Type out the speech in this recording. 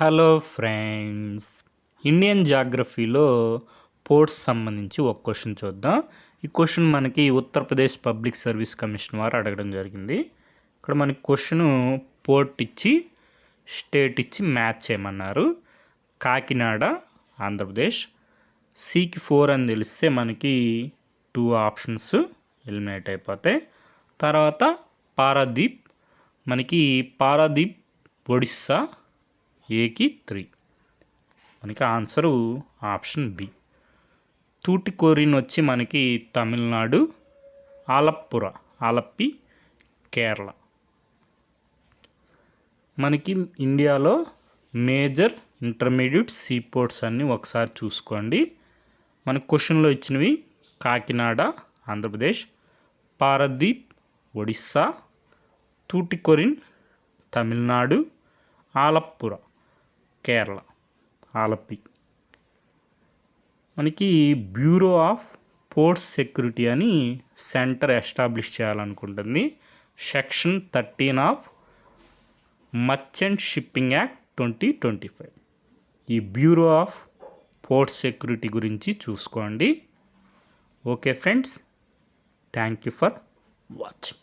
Hello friends, Indian జాగ్రఫీలో ports సంబంధించి ఒక question చూద్దాం. ఈ క్వశ్చన్ మనకి ఉత్తరప్రదేశ్ పబ్లిక్ సర్వీస్ కమిషన్ వారు అడగడం జరిగింది. ఇక్కడ మనకి క్వశ్చన్ పోర్ట్ ఇచ్చి స్టేట్ ఇచ్చి మ్యాచ్ చేయమన్నారు. కాకినాడ ఆంధ్రప్రదేశ్. సికి 4 అని తెలిస్తే మనకి 2 ఆప్షన్స్ ఎలిమినేట్ అయిపోతాయి. తర్వాత పారాదీప్, మనకి పారాదీప్ ఒడిస్సా, ఏకి 3. మనకి ఆన్సరు ఆప్షన్ బి. తూటికోరిన్ వచ్చి మనకి తమిళనాడు, ఆలప్పి కేరళ. మనకి ఇండియాలో మేజర్ ఇంటర్మీడియట్ సీ పోర్ట్స్ అన్నీ ఒకసారి చూసుకోండి. మన క్వశ్చన్లో ఇచ్చినవి కాకినాడ ఆంధ్రప్రదేశ్, పారదీప్ ఒడిస్సా, తూటికొరిన్ తమిళనాడు, ఆలప్పుర కేరళ, ఆలప్పి. మనకి బ్యూరో ఆఫ్ పోర్ట్స్ సెక్యూరిటీ అని సెంటర్ ఎస్టాబ్లిష్ చేయాలనుకుంటుంది. Section 13 of merchant shipping act 2025. ఈ బ్యూరో ఆఫ్ పోర్ట్ సెక్యూరిటీ గురించి చూసుకోండి. Okay friends, thank you for watching.